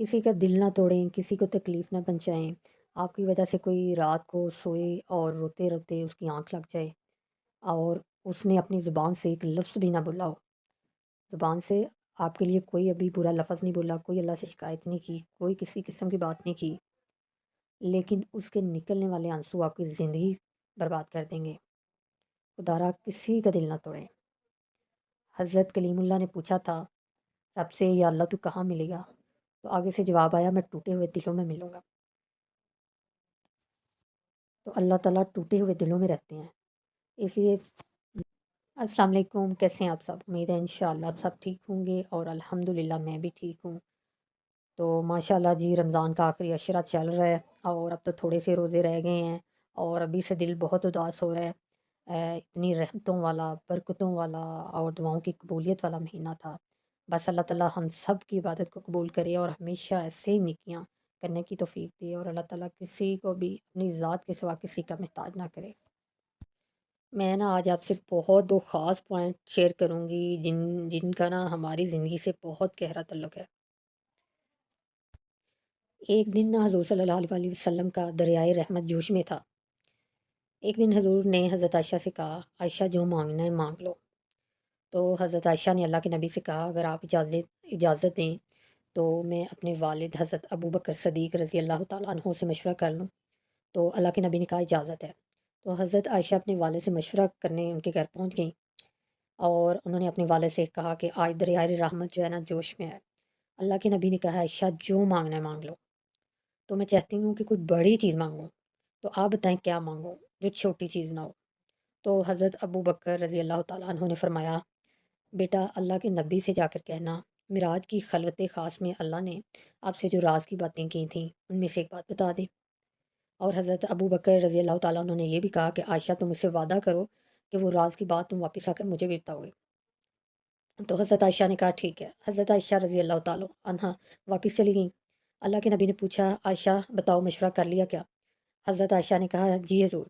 کسی کا دل نہ توڑیں، کسی کو تکلیف نہ پہنچائیں۔ آپ کی وجہ سے کوئی رات کو سوئے اور روتے روتے اس کی آنکھ لگ جائے اور اس نے اپنی زبان سے ایک لفظ بھی نہ بولا ہو، زبان سے آپ کے لیے کوئی ابھی برا لفظ نہیں بولا، کوئی اللہ سے شکایت نہیں کی، کوئی کسی قسم کی بات نہیں کی، لیکن اس کے نکلنے والے آنسو آپ کی زندگی برباد کر دیں گے۔ خدا را کسی کا دل نہ توڑیں۔ حضرت کلیم اللہ نے پوچھا تھا رب سے، یا اللہ تو کہاں ملے گا؟ تو آگے سے جواب آیا، میں ٹوٹے ہوئے دلوں میں ملوں گا۔ تو اللہ تعالیٰ ٹوٹے ہوئے دلوں میں رہتے ہیں، اس لیے السلام علیکم، کیسے ہیں آپ سب؟ امید ہے انشاءاللہ آپ سب ٹھیک ہوں گے، اور الحمدللہ میں بھی ٹھیک ہوں۔ تو ماشاءاللہ جی، رمضان کا آخری عشرہ چل رہا ہے اور اب تو تھوڑے سے روزے رہ گئے ہیں، اور ابھی سے دل بہت اداس ہو رہا ہے۔ اتنی رحمتوں والا، برکتوں والا اور دعاؤں کی قبولیت والا مہینہ تھا۔ بس اللہ تعالیٰ ہم سب کی عبادت کو قبول کرے اور ہمیشہ ایسے ہی نیکیاں کرنے کی توفیق دے، اور اللہ تعالیٰ کسی کو بھی اپنی ذات کے سوا کسی کا محتاج نہ کرے۔ میں نا آج آپ سے بہت دو خاص پوائنٹ شیئر کروں گی جن جن کا نا ہماری زندگی سے بہت گہرا تعلق ہے۔ ایک دن نا حضور صلی اللہ علیہ وسلم کا دریائے رحمت جوش میں تھا۔ ایک دن حضور نے حضرت عائشہ سے کہا، عائشہ جو مانگنا ہے مانگ لو۔ تو حضرت عائشہ نے اللہ کے نبی سے کہا، اگر آپ اجازت دیں تو میں اپنے والد حضرت ابو بکر صدیق رضی اللہ تعالیٰ عنہ سے مشورہ کر لوں؟ تو اللہ کے نبی نے کہا اجازت ہے۔ تو حضرت عائشہ اپنے والد سے مشورہ کرنے ان کے گھر پہنچ گئیں، اور انہوں نے اپنے والد سے کہا کہ آج دریائے رحمت جو ہے نا جوش میں ہے۔ اللہ کے نبی نے کہا عائشہ جو مانگنا ہے مانگ لو۔ تو میں چاہتی ہوں کہ کوئی بڑی چیز مانگوں، تو آپ بتائیں کیا مانگوں جو چھوٹی چیز نہ ہو؟ تو حضرت ابو بکر رضی اللہ تعالیٰ عنہ نے فرمایا، بیٹا اللہ کے نبی سے جا کر کہنا معراج کی خلوت خاص میں اللہ نے آپ سے جو راز کی باتیں کی تھیں ان میں سے ایک بات بتا دیں۔ اور حضرت ابو بکر رضی اللہ تعالیٰ عنہ نے یہ بھی کہا کہ عائشہ تم اسے وعدہ کرو کہ وہ راز کی بات تم واپس آ کر مجھے بھی بتاؤ گے۔ تو حضرت عائشہ نے کہا ٹھیک ہے۔ حضرت عائشہ رضی اللہ تعالیٰ عنہ واپس چلی گئیں۔ اللہ کے نبی نے پوچھا عائشہ بتاؤ مشورہ کر لیا کیا؟ حضرت عائشہ نے کہا جی حضور،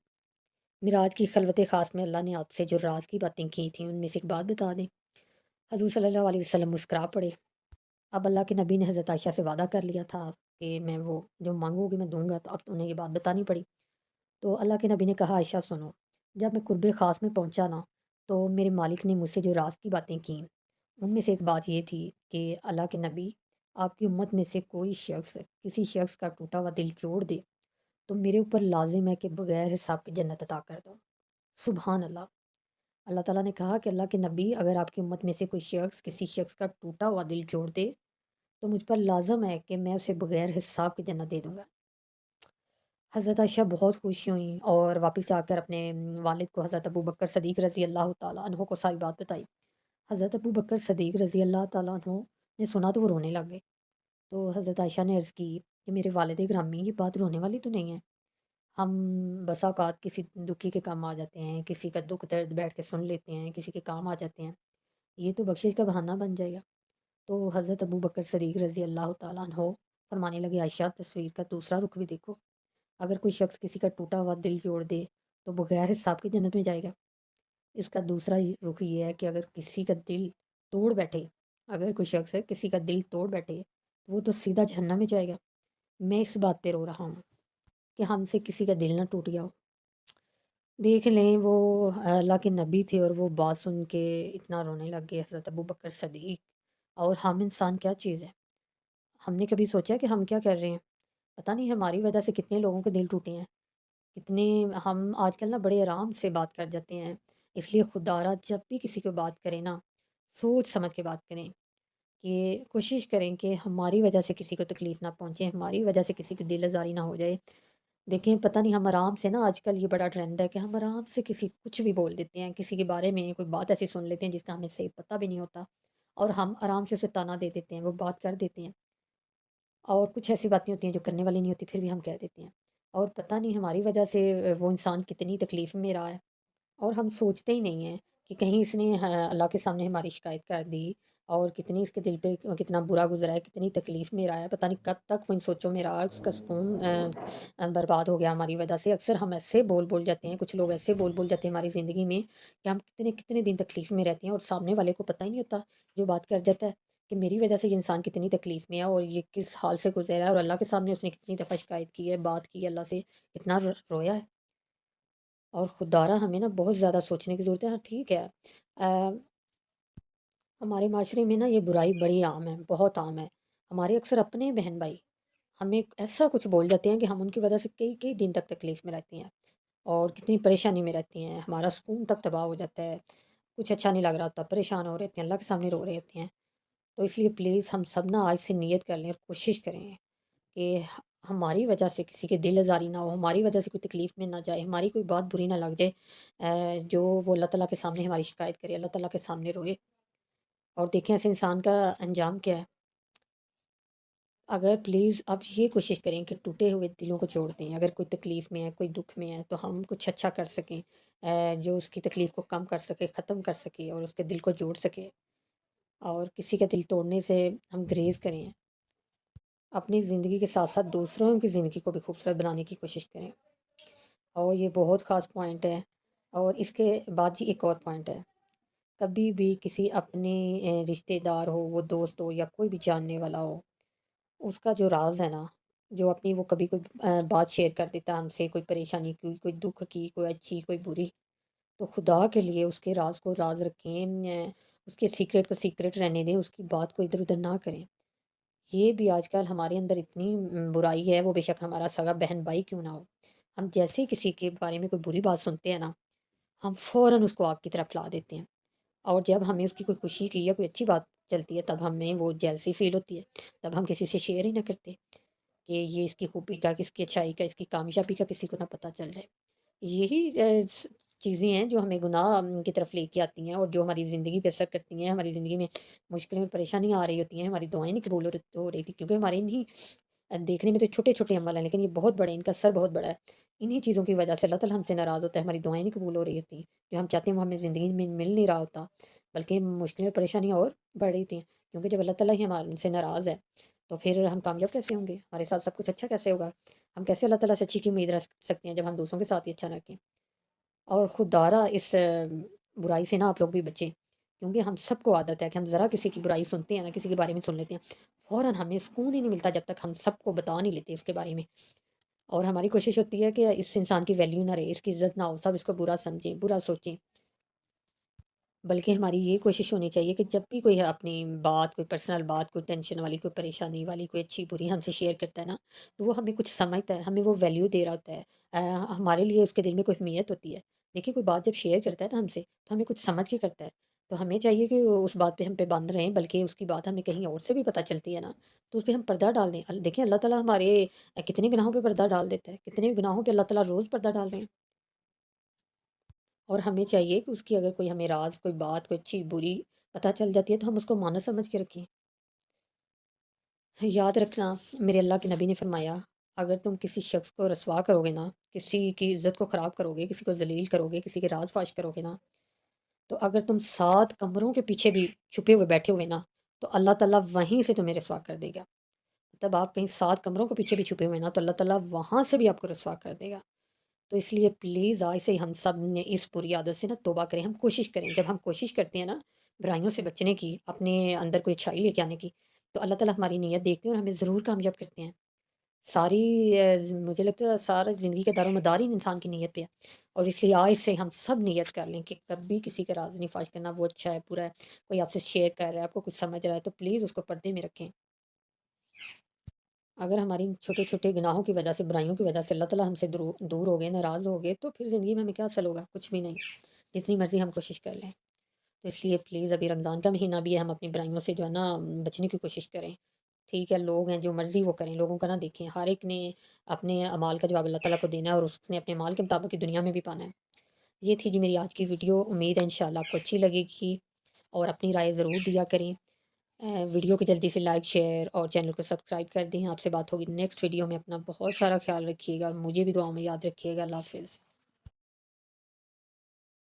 معراج کی خلوت خاص میں اللہ نے آپ سے جو راز کی باتیں کی تھیں ان میں سے ایک بات بتا دیں۔ حضور صلی اللہ علیہ وسلم مسکرا پڑے۔ اب اللہ کے نبی نے حضرت عائشہ سے وعدہ کر لیا تھا کہ میں وہ جو مانگو گی میں دوں گا، تو اب تو انہیں یہ بات بتانی پڑی۔ تو اللہ کے نبی نے کہا عائشہ سنو، جب میں قرب خاص میں پہنچا نا، تو میرے مالک نے مجھ سے جو راز کی باتیں کیں ان میں سے ایک بات یہ تھی کہ اللہ کے نبی، آپ کی امت میں سے کوئی شخص کسی شخص کا ٹوٹا ہوا دل جوڑ دے تو میرے اوپر لازم ہے کہ بغیر حساب کی جنت عطا کر دوں۔ سبحان اللہ۔ اللہ تعالیٰ نے کہا کہ اللہ کے نبی، اگر آپ کی امت میں سے کوئی شخص کسی شخص کا ٹوٹا ہوا دل جوڑ دے تو مجھ پر لازم ہے کہ میں اسے بغیر حساب کی جنت دے دوں گا۔ حضرت عائشہ بہت خوش ہوئیں اور واپس آ کر اپنے والد کو حضرت ابو بکر صدیق رضی اللہ تعالیٰ عنہ کو ساری بات بتائی۔ حضرت ابو بکر صدیق رضی اللہ تعالیٰ عنہ نے سنا تو وہ رونے لگ گئے۔ تو حضرت عائشہ نے عرض کی کہ میرے والد گرامی، یہ بات رونے والی تو نہیں ہے، ہم بسا اوقات کسی دکھی کے کام آ جاتے ہیں، کسی کا دکھ درد بیٹھ کے سن لیتے ہیں، کسی کے کام آ جاتے ہیں، یہ تو بخشش کا بہانہ بن جائے گا۔ تو حضرت ابو بکر صدیق رضی اللہ تعالیٰ عنہ فرمانے لگے عائشہ تصویر کا دوسرا رخ بھی دیکھو، اگر کوئی شخص کسی کا ٹوٹا ہوا دل جوڑ دے تو بغیر حساب کی جنت میں جائے گا۔ اس کا دوسرا رخ یہ ہے کہ اگر کسی کا دل توڑ بیٹھے، اگر کوئی شخص ہے کسی کا دل توڑ بیٹھے تو وہ تو سیدھا جہنم میں جائے گا۔ میں اس بات پہ رو رہا ہوں کہ ہم سے کسی کا دل نہ ٹوٹ گیا ہو۔ دیکھ لیں وہ اللہ کے نبی تھے اور وہ بات سن کے اتنا رونے لگ گئے حضرت ابو بکر صدیق، اور ہم انسان کیا چیز ہے؟ ہم نے کبھی سوچا کہ ہم کیا کر رہے ہیں؟ پتہ نہیں ہماری وجہ سے کتنے لوگوں کے دل ٹوٹے ہیں، کتنے ہم آج کل نا بڑے آرام سے بات کر جاتے ہیں۔ اس لیے خدا را جب بھی کسی کو بات کریں نا، سوچ سمجھ کے بات کریں، کہ کوشش کریں کہ ہماری وجہ سے کسی کو تکلیف نہ پہنچے، ہماری وجہ سے کسی کی دل آزاری نہ ہو جائے۔ دیکھیں پتہ نہیں ہم آرام سے نا، آج کل یہ بڑا ٹرینڈ ہے کہ ہم آرام سے کسی کچھ بھی بول دیتے ہیں، کسی کے بارے میں کوئی بات ایسی سن لیتے ہیں جس کا ہمیں صحیح پتہ بھی نہیں ہوتا، اور ہم آرام سے اسے تانا دے دیتے ہیں، وہ بات کر دیتے ہیں، اور کچھ ایسی باتیں ہوتی ہیں جو کرنے والی نہیں ہوتی پھر بھی ہم کہہ دیتے ہیں، اور پتہ نہیں ہماری وجہ سے وہ انسان کتنی تکلیف میں رہا ہے، اور ہم سوچتے ہی نہیں ہیں کہ کہیں اس نے اللہ کے سامنے ہماری شکایت کر دی، اور کتنی اس کے دل پہ کتنا برا گزرا ہے، کتنی تکلیف میں رہا ہے، پتہ نہیں کب تک وہ ان سوچوں میں رہا، اس کا سکون برباد ہو گیا ہماری وجہ سے۔ اکثر ہم ایسے بول بول جاتے ہیں، کچھ لوگ ایسے بول بول جاتے ہیں ہماری زندگی میں کہ ہم کتنے کتنے دن تکلیف میں رہتے ہیں، اور سامنے والے کو پتہ ہی نہیں ہوتا جو بات کر جاتا ہے کہ میری وجہ سے یہ انسان کتنی تکلیف میں ہے اور یہ کس حال سے گزر رہا ہے، اور اللہ کے سامنے اس نے کتنی دفعہ شکایت کی ہے، بات کی ہے اللہ سے، کتنا رویا ہے۔ اور خدارا ہمیں نا بہت زیادہ سوچنے کی ضرورت ہے۔ ہاں ٹھیک ہے، ہمارے معاشرے میں نا یہ برائی بڑی عام ہے، بہت عام ہے۔ ہمارے اکثر اپنے بہن بھائی ہمیں ایسا کچھ بول جاتے ہیں کہ ہم ان کی وجہ سے کئی کئی دن تک تکلیف میں رہتی ہیں اور کتنی پریشانی میں رہتی ہیں، ہمارا سکون تک تباہ ہو جاتا ہے، کچھ اچھا نہیں لگ رہا ہوتا، پریشان ہو رہے ہوتے ہیں، اللہ کے سامنے رو رہے ہوتے ہیں۔ تو اس لیے پلیز ہم سب نا آج سے نیت کر لیں اور کوشش کریں کہ ہماری وجہ سے کسی کے دل آزاری نہ ہو، ہماری وجہ سے کوئی تکلیف میں نہ جائے، ہماری کوئی بات بری نہ لگ جائے، جو وہ اللہ تعالیٰ کے سامنے ہماری شکایت کرے، اللہ تعالیٰ کے سامنے روئے۔ اور دیکھیں ایسے انسان کا انجام کیا ہے۔ اگر پلیز آپ یہ کوشش کریں کہ ٹوٹے ہوئے دلوں کو جوڑ دیں، اگر کوئی تکلیف میں ہے، کوئی دکھ میں ہے، تو ہم کچھ اچھا کر سکیں، جو اس کی تکلیف کو کم کر سکے، ختم کر سکے اور اس کے دل کو جوڑ سکے، اور کسی کا دل توڑنے سے ہم گریز کریں، اپنی زندگی کے ساتھ ساتھ دوسروں کی زندگی کو بھی خوبصورت بنانے کی کوشش کریں۔ اور یہ بہت خاص پوائنٹ ہے۔ اور اس کے بعد جی ایک اور پوائنٹ ہے، کبھی بھی کسی اپنے رشتہ دار ہو، وہ دوست ہو یا کوئی بھی جاننے والا ہو، اس کا جو راز ہے نا، جو اپنی وہ کبھی کوئی بات شیئر کر دیتا ہے ہم سے، کوئی پریشانی کی، کوئی دکھ کی، کوئی اچھی کوئی بری، تو خدا کے لیے اس کے راز کو راز رکھیں، اس کے سیکریٹ کو سیکریٹ رہنے دیں، اس کی بات کو ادھر ادھر نہ کریں۔ یہ بھی آج کل ہمارے اندر اتنی برائی ہے، وہ بے شک ہمارا سگا بہن بھائی کیوں نہ ہو، ہم جیسے ہی کسی کے بارے میں کوئی بری بات سنتے ہیں نا، ہم فوراً اس کو آگ کی طرف لا دیتے ہیں، اور جب ہمیں اس کی کوئی خوشی کی یا کوئی اچھی بات چلتی ہے تب ہمیں وہ جیلسی فیل ہوتی ہے، تب ہم کسی سے شیئر ہی نہ کرتے کہ یہ اس کی خوبی کا، کس کی اچھائی کا، اس کی کامیابی کا کسی کو نہ پتہ چل جائے۔ یہی چیزیں ہیں جو ہمیں گناہ کی طرف لے کے آتی ہیں، اور جو ہماری زندگی پہ اثر کرتی ہیں، ہماری زندگی میں مشکلیں اور پریشانیاں آ رہی ہوتی ہیں، ہماری دعائیں نہیں قبول ہو رہی تھی، کیونکہ ہمارے انہیں دیکھنے میں تو چھوٹے چھوٹے عمل ہیں لیکن یہ بہت بڑے، ان کا اثر بہت بڑا ہے۔ انہی چیزوں کی وجہ سے اللہ تعالیٰ ہم سے ناراض ہوتا ہے، ہماری دعائیں نہیں قبول ہو رہی ہوتی ہیں، جو ہم چاہتے ہیں وہ ہمیں زندگی میں مل نہیں رہا ہوتا، بلکہ مشکلیں اور پریشانیاں اور بڑھ رہی ہوتی ہیں، کیونکہ جب اللہ تعالیٰ ہی ہم سے ناراض ہے تو پھر ہم کامیاب کیسے ہوں گے، ہمارے ساتھ سب کچھ اچھا کیسے ہوگا، ہم کیسے اللہ تعالیٰ سے اچھی کی امید رکھ سکتے ہیں جب ہم دوسروں کے ساتھ ہی اچھا رکھیں۔ اور خود دارا اس برائی سے نا آپ لوگ بھی بچیں، کیونکہ ہم سب کو عادت ہے کہ ہم ذرا کسی کی برائی سنتے ہیں نا، کسی کے بارے میں سن لیتے ہیں، فوراً ہمیں سکون ہی نہیں ملتا جب تک ہم سب کو بتا نہیں لیتے اس کے بارے میں، اور ہماری کوشش ہوتی ہے کہ اس انسان کی ویلیو نہ رہے، اس کی عزت نہ ہو، سب اس کو برا سمجھیں، برا سوچیں، بلکہ ہماری یہ کوشش ہونی چاہیے کہ جب بھی کوئی اپنی بات، کوئی پرسنل بات، کوئی ٹینشن والی، کوئی پریشانی والی، کوئی اچھی بری ہم سے شیئر کرتا ہے نا، تو وہ ہمیں کچھ سمجھتا ہے، ہمیں وہ ویلیو دے رہا ہوتا ہے، ہمارے لیے اس کے دل میں کوئی اہمیت ہوتی ہے۔ دیکھیے کوئی بات جب شیئر کرتا ہے نا ہم سے، تو ہمیں کچھ سمجھ کے کرتا ہے، تو ہمیں چاہیے کہ اس بات پہ ہم پہ بند رہیں، بلکہ اس کی بات ہمیں کہیں اور سے بھی پتہ چلتی ہے نا، تو اس پہ ہم پردہ ڈال دیں۔ دیکھیں اللہ تعالیٰ ہمارے کتنے گناہوں پہ پردہ ڈال دیتا ہے، کتنے گناہوں پہ اللہ تعالیٰ روز پردہ ڈال رہے ہیں، اور ہمیں چاہیے کہ اس کی اگر کوئی ہمیں راز، کوئی بات، کوئی اچھی بری پتہ چل جاتی ہے تو ہم اس کو مانا سمجھ کے رکھیں۔ یاد رکھنا، میرے اللہ کے نبی نے فرمایا، اگر تم کسی شخص کو رسوا کرو گے نا، کسی کی عزت کو خراب کرو گے، کسی کو ذلیل کرو گے، کسی کے راز فاش کرو گے نا، تو اگر تم 7 کمروں کے پیچھے بھی چھپے ہوئے بیٹھے ہوئے نا، تو اللہ تعالیٰ وہیں سے تمہیں رسوا کر دے گا۔ مطلب آپ کہیں 7 کمروں کے پیچھے بھی چھپے ہوئے نا، تو اللہ تعالیٰ وہاں سے بھی آپ کو رسوا کر دے گا۔ تو اس لیے پلیز آج سے ہی ہم سب نے اس بری عادت سے نا توبہ کریں، ہم کوشش کریں، جب ہم کوشش کرتے ہیں نا برائیوں سے بچنے کی، اپنے اندر کوئی اچھائی لے کے آنے کی، تو اللہ تعالیٰ ہماری نیت دیکھتے ہیں اور ہمیں ضرور کامیاب کرتے ہیں۔ ساری مجھے لگتا ہے سارا زندگی کا دار و مدار ہی انسان کی نیت پہ ہے، اور اس لیے آج سے ہم سب نیت کر لیں کہ کبھی کسی کا راز نہیں فاش کرنا، وہ اچھا ہے، برا ہے، کوئی آپ سے شیئر کر رہا ہے، آپ کو کچھ سمجھ رہا ہے، تو پلیز اس کو پردے میں رکھیں۔ اگر ہماری چھوٹے چھوٹے گناہوں کی وجہ سے، برائیوں کی وجہ سے اللہ تعالیٰ ہم سے دور ہو گئے، ناراض ہو گئے، تو پھر زندگی میں ہمیں کیا حاصل ہوگا؟ کچھ بھی نہیں، جتنی مرضی ہم کوشش کر لیں۔ تو اس لیے پلیز ابھی رمضان کا مہینہ بھی ہے، ہم اپنی برائیوں سے جو ہے نا بچنے کی کوشش کریں۔ ٹھیک ہے، لوگ ہیں جو مرضی وہ کریں، لوگوں کا نہ دیکھیں، ہر ایک نے اپنے اعمال کا جواب اللہ تعالیٰ کو دینا ہے، اور اس نے اپنے اعمال کے مطابق ہی دنیا میں بھی پانا ہے۔ یہ تھی جی میری آج کی ویڈیو، امید ہے انشاءاللہ آپ کو اچھی لگے گی، اور اپنی رائے ضرور دیا کریں۔ ویڈیو کو جلدی سے لائک، شیئر اور چینل کو سبسکرائب کر دیں۔ آپ سے بات ہوگی نیکسٹ ویڈیو میں، اپنا بہت سارا خیال رکھیے گا، اور مجھے بھی دعاؤں میں یاد رکھیے گا۔ اللہ حافظ۔